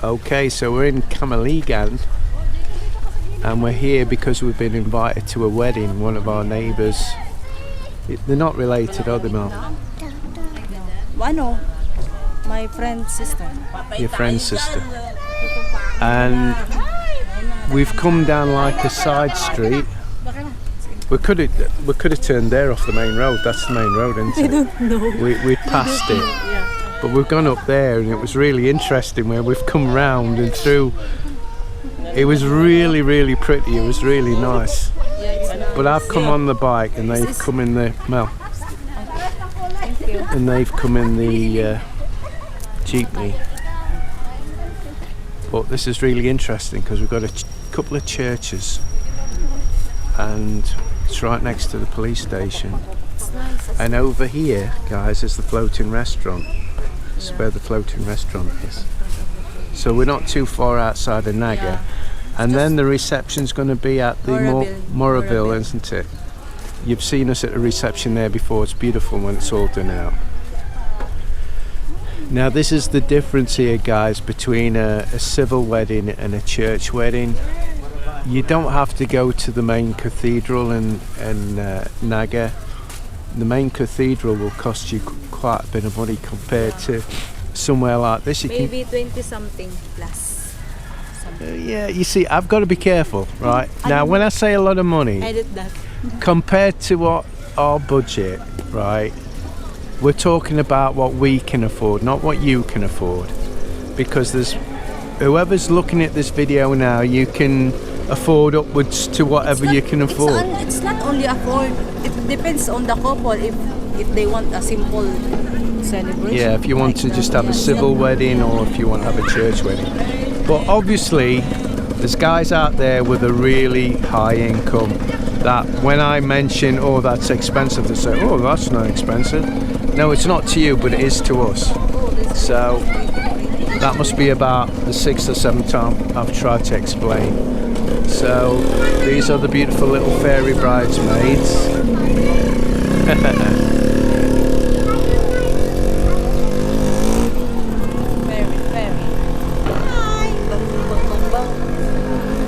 Okay, so we're in Kamaligan and we're here because we've been invited to a wedding. One of our neighbours. They're not related, are they, Mel? No, my friend's sister. Your friend's sister. And we've come down like a side street. We could have turned there off the main road. That's the main road, isn't it? I don't know. We passed it. Yeah. But we've gone up there and it was really interesting where we've come round and through. It was really, really pretty. It was really nice. But I've come on the bike and they've come in the and they've come in the jeepney. But this is really interesting because we've got a couple of churches and it's right next to the police station. And over here, guys, is the floating restaurant. It's where the floating restaurant is. So we're not too far outside of Naga. And then the reception's going to be at the Moraville, isn't it? You've seen us at the reception there before. It's beautiful when it's all done out. Now this is the difference here, guys, between a civil wedding and a church wedding. You don't have to go to the main cathedral in Naga. The main cathedral will cost you quite a bit of money compared to somewhere like this. Maybe 20 something plus. Yeah, you see, I've got to be careful, right? Now, when I say a lot of money, Edit that. compared to what our budget, right? We're talking about what we can afford, not what you can afford. Because there's whoever's looking at this video now, you can afford upwards to whatever you can afford. It's not only afford. It depends on the couple if they want a simple celebration. Yeah, if you want to just have a civil wedding or if you want to have a church wedding. But obviously, there's guys out there with a really high income that when I mention, oh, that's expensive, they say, oh, that's not expensive. No, it's not to you, but it is to us. So that must be about the 6th or 7th time I've tried to explain. So these are the beautiful little fairy bridesmaids.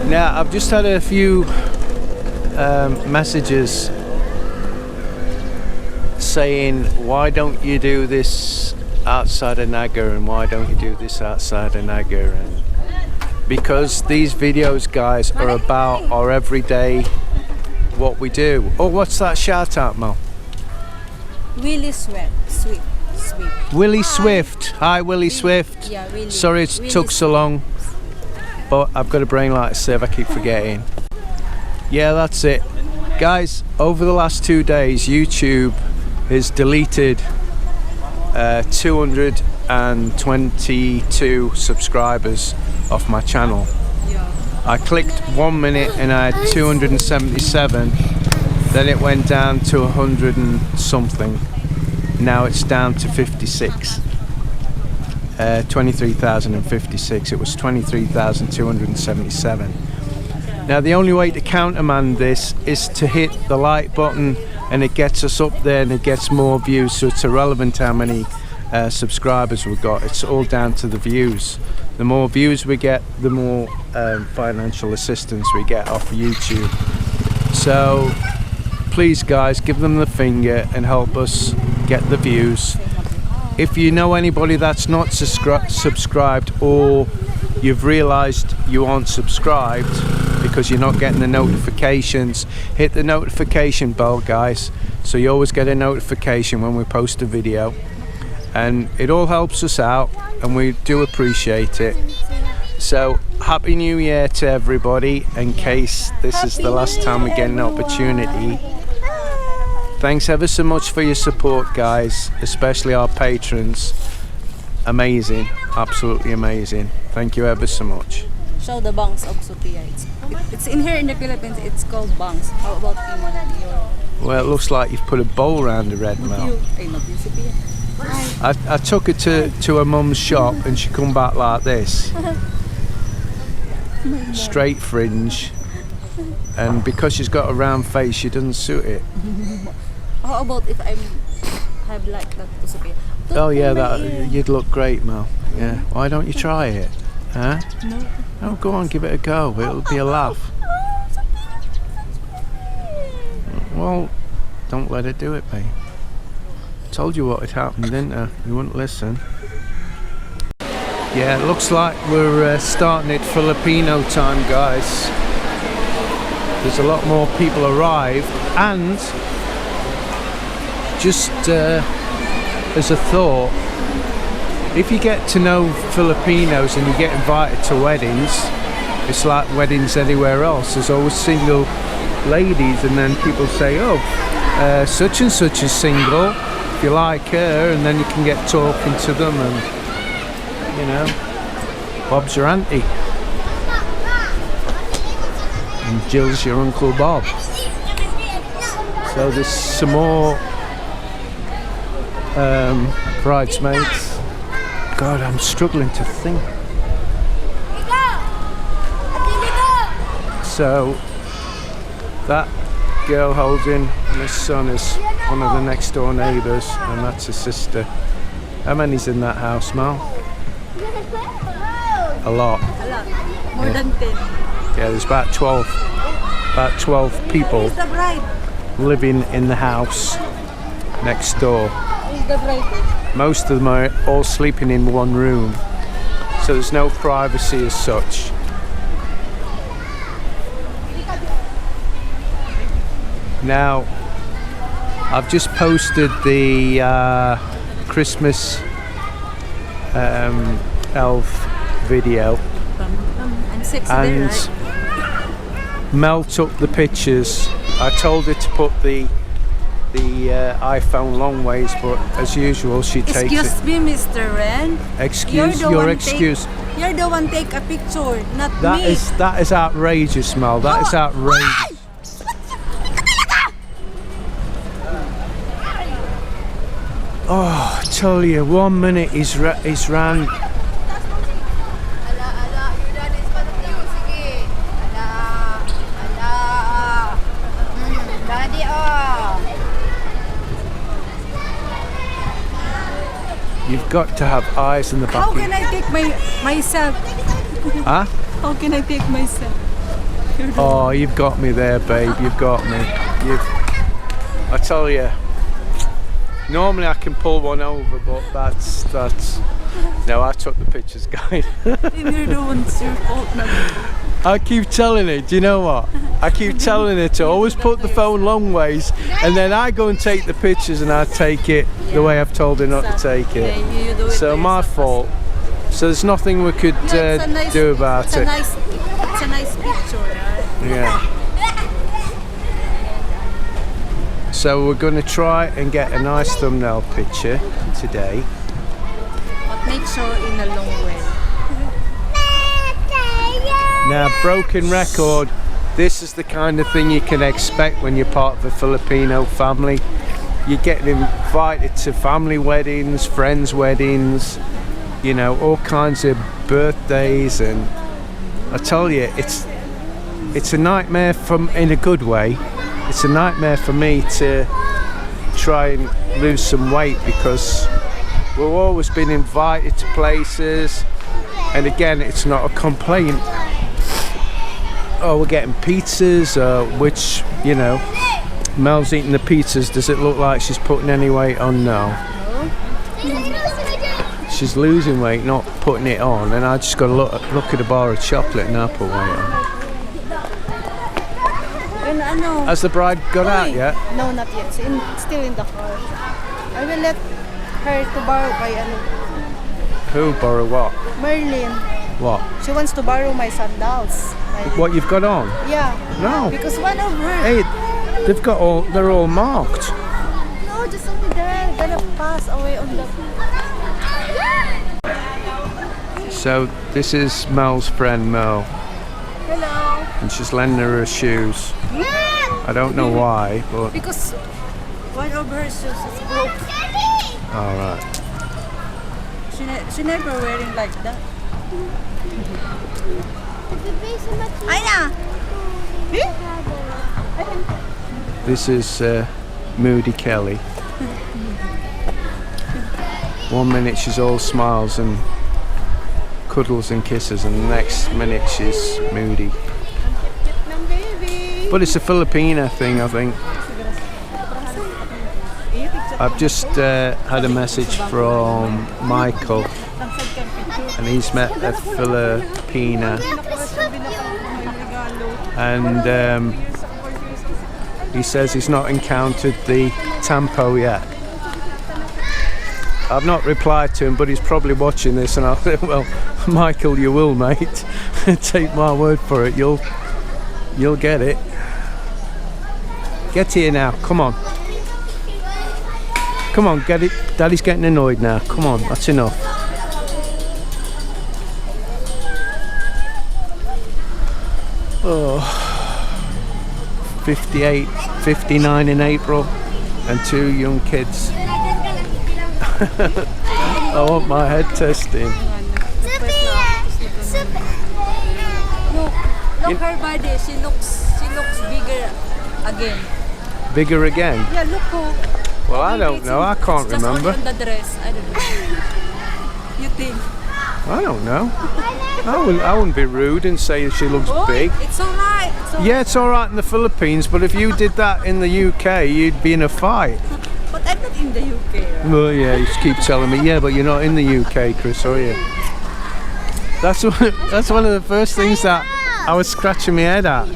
Now I've just had a few messages saying, why don't you do this outside of Naga and why don't you do this outside of Naga? And because these videos, guys, are about our everyday, what we do. Oh, what's that shout out, Mel? Willie Swift. Willie Swift. Hi, Willie Swift. Yeah, Willie. Sorry it took so long, but I've got a brain like a sieve, I keep forgetting. Yeah, that's it. Guys, over the last 2 days, YouTube has deleted 222 subscribers off my channel. I clicked 1 minute and I had 277, then it went down to 100 and something. Now it's down to 56. 23,056. It was 23,277. Now the only way to countermand this is to hit the like button and it gets us up there and it gets more views, so it's irrelevant how many subscribers we've got. It's all down to the views. The more views we get, the more financial assistance we get off YouTube. So please guys, give them the finger and help us get the views. If you know anybody that's not subscribed or you've realized you aren't subscribed because you're not getting the notifications, hit the notification bell, guys, so you always get a notification when we post a video, and it all helps us out and we do appreciate it. So happy new year to everybody, in case this is the last time we get an opportunity. Thanks ever so much for your support, guys, especially our patrons. Amazing, absolutely amazing. Thank you ever so much. Show the bangs of Sophia. It's in here in the Philippines. It's called bangs. How about in your? Well, it looks like you've put a bowl around the red mouth. I took her to her mum's shop and she come back like this. Straight fringe. And because she's got a round face, she doesn't suit it. How about if I have like that to Sophia? Oh yeah, that you'd look great, Mel. Yeah. Why don't you try it? Huh? No. Oh, go on, give it a go. It'll be a laugh. Well, don't let her do it, mate. Told you what had happened, didn't I? You wouldn't listen. Yeah, it looks like we're starting at Filipino time, guys. There's a lot more people arrived, and just as a thought, if you get to know Filipinos and you get invited to weddings, it's like weddings anywhere else. There's always single ladies, and then people say, oh, such and such is single, if you like her, and then you can get talking to them, and you know, Bob's your auntie and Jill's your Uncle Bob. So there's some more bridesmaids. God, I'm struggling to think. So that girl holding my son is one of the next door neighbours, and that's his sister. How many's in that house, Mal? A lot. More than 10. Yeah, there's about 12 people Who's the bride? living in the house next door. Who's the bride? Most of them are all sleeping in one room, so there's no privacy as such. Now, I've just posted the Christmas elf video, I'm sexy and there, right? Mel took the pictures. I told her to put the iPhone long ways, but as usual she takes Excuse it. me, Mr. Ren. Excuse your excuse. You're the one take a picture, not That me. that is outrageous, Mel. That is outrageous. Oh, I tell you, 1 minute he's ran. You've got to have eyes in the back. How can I take myself? Huh? How can I take myself? Oh, you've got me there, babe. You've got me. I tell you. Normally I can pull one over, but that's. No, I took the pictures, guys. You're the one's your fault now. I keep telling her, do you know what? I keep telling her to always put the phone long ways, and then I go and take the pictures, and I take it the way I've told her not to take it. Yeah, you do it So my fault. So there's nothing we could do about it. It's a nice picture, right? Yeah. So we're going to try and get a nice thumbnail picture today. But make sure in a long way. Now, broken record, this is the kind of thing you can expect when you're part of a Filipino family. You're getting invited to family weddings, friends' weddings, you know, all kinds of birthdays, and I tell you, it's a nightmare in a good way. It's a nightmare for me to try and lose some weight, because we've always been invited to places, and again, it's not a complaint. Oh, we're getting pizzas, which, you know, Mel's eating the pizzas. Does it look like she's putting any weight on? No. She's losing weight, not putting it on, and I just got to look at a bar of chocolate and I put weight on. Has the bride got out yet? No, not yet. It's still in the car. I will let her to borrow by Who borrow what? Merlin. What? She wants to borrow my sandals. What you've got on? Yeah. No. Because one of her. Hey, they're all marked. No, just only there. Gonna pass away on the. So this is Mel's friend Mel, Hello. and she's lending her shoes. I don't know why, but Because one of her shoes is broke. all right. She never wearing like that. Aina. This is Moody Kelly. 1 minute she's all smiles, and cuddles and kisses, and the next minute she's moody. But it's a Filipina thing, I think. I've just had a message from Michael, and he's met a Filipina, and he says he's not encountered the Tampo yet. I've not replied to him, but he's probably watching this, and I'll say, well, Michael, you will, mate. Take my word for it, you'll get it. Get here now, come on. Come on, get it. Daddy's getting annoyed now. Come on, that's enough. Oh, 58, 59 in April, and 2 young kids. I want my head testing. Look her body. She looks bigger again. Bigger again? Yeah, look. Well, I don't know. I can't remember. Just on the dress. I don't know. You think? I don't know. I wouldn't be rude and say she looks big. It's alright. Yeah, it's alright in the Philippines, but if you did that in the UK, you'd be in a fight. But I'm not in the UK. Right? Well, yeah, you keep telling me, yeah, but you're not in the UK, Chris, are you? That's one of the first things that I was scratching my head at.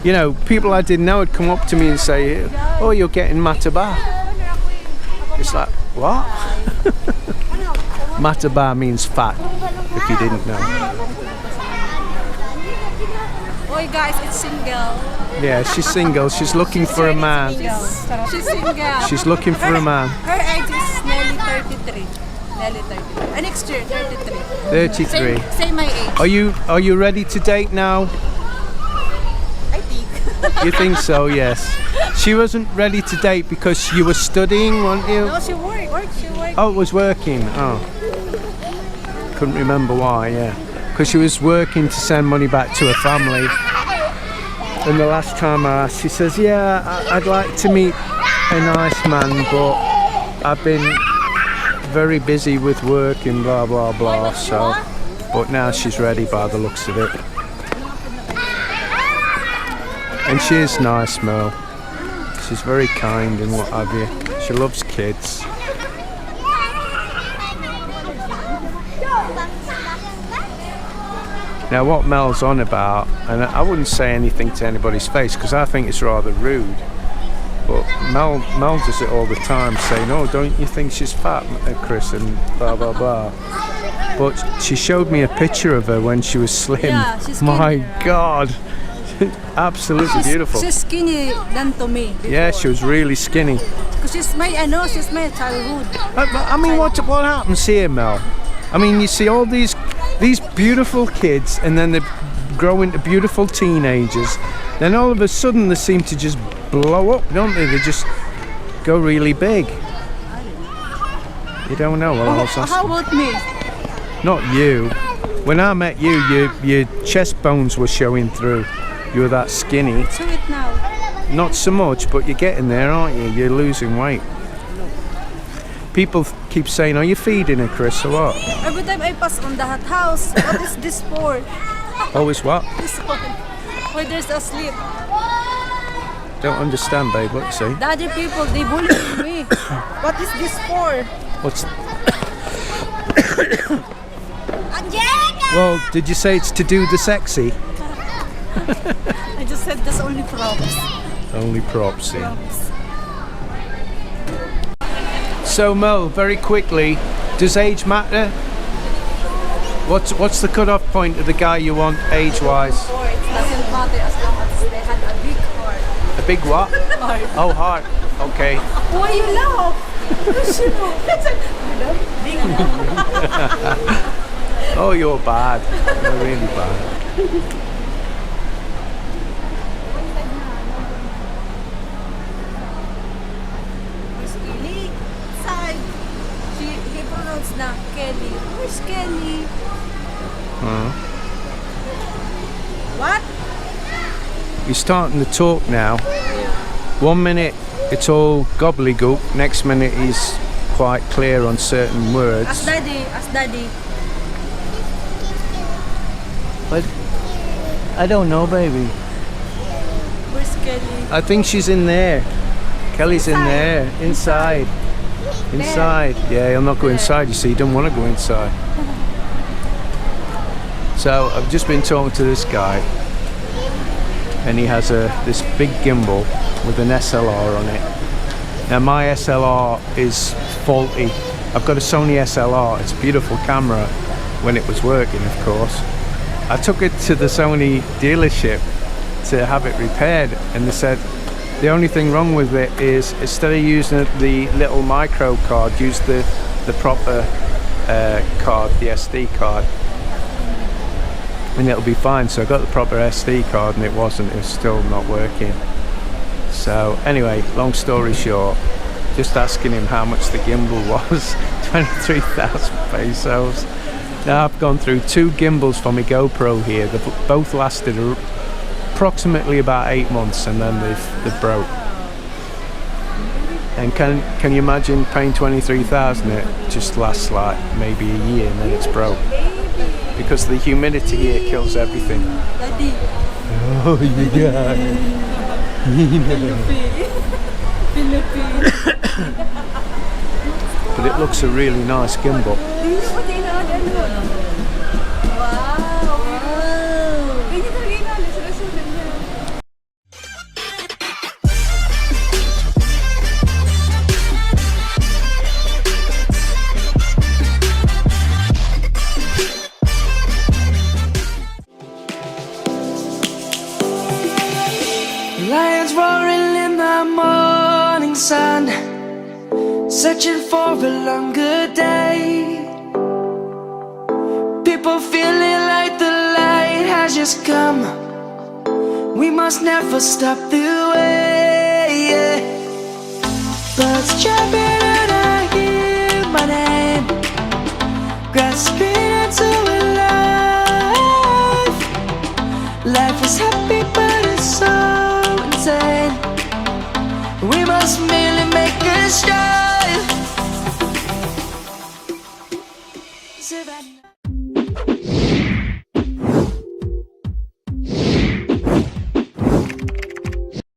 You know, people I didn't know would come up to me and say, oh, you're getting mataba. It's like, what? Mataba means fat, if you didn't know. Oi guys, it's single. Yeah, she's single. She's looking for a man. She's single. She's looking for a man. Her age is nearly 33. Nearly 33. Next year, 33. 33. Same my age. Are you ready to date now? I think. You think so? Yes. She wasn't ready to date because you were studying, weren't you? No, she worked. Oh, it was working. Oh. Couldn't remember why, yeah. Because she was working to send money back to her family. And the last time I asked, she says, yeah, I'd like to meet a nice man, but I've been very busy with work and blah, blah, blah. So, but now she's ready by the looks of it. And she is nice, Mel. She's very kind and what have you. She loves kids. Now what Mel's on about, and I wouldn't say anything to anybody's face because I think it's rather rude, but Mel does it all the time, saying, oh, don't you think she's fat, Chris, and blah blah blah. But she showed me a picture of her when she was slim. Yeah, she's My God, absolutely beautiful. She's skinny than to me. Before. Yeah, she was really skinny. Because she's my childhood. But, I mean, what happens here, Mel? I mean, you see all these beautiful kids, and then they grow into beautiful teenagers. Then all of a sudden, they seem to just blow up, don't they? They just go really big. You don't know. Well, How about me? Not you. When I met you, your chest bones were showing through. You were that skinny. Do it now. Not so much, but you're getting there, aren't you? You're losing weight. People keep saying, are you feeding her, Chris, or what? Every time I pass on that house, what is this for? Always what? This one. Where there's a sleep. Don't understand, babe, what you say? The other people, they bully me. What is this for? What's... Well, did you say it's to do the sexy? I just said that's only props. Only props, yeah. Props. So Mel, very quickly, does age matter? What's the cut-off point of the guy you want age-wise? It doesn't matter as long as they had a big heart. A big what? Heart. Oh, heart. Okay. Why you laugh? Oh, you're bad. You're really bad. He pronounced na Kelly. Where's Kelly? What? He's starting to talk now. 1 minute it's all gobbledygook, next minute he's quite clear on certain words. Ask daddy. But I don't know, baby. Where's Kelly? I think she's in there. Kelly's in there, inside. Inside. Yeah, he'll not go inside, you see, he don't want to go inside. So I've just been talking to this guy, and he has this big gimbal with an SLR on it. Now my SLR is faulty. I've got a Sony SLR, it's a beautiful camera when it was working, of course. I took it to the Sony dealership to have it repaired, and they said the only thing wrong with it is instead of using the little micro card, use the proper card, the SD card, and it'll be fine. So I got the proper SD card and it was still not working. So anyway, long story short, just asking him how much the gimbal was. 23,000 pesos. Now I've gone through 2 gimbals for my GoPro here. They've both lasted approximately about 8 months, and then they've broke. And can you imagine paying 23,000? It just lasts like maybe a year and then it's broke. Because the humidity here kills everything. Daddy. Oh yeah. But it looks a really nice gimbal. Lions roaring in the morning sun, searching for a longer day. People feeling like the light has just come. We must never stop the way, yeah. Birds chirping and I hear my name, grasping into a life. Life is happy but it's so insane. We must make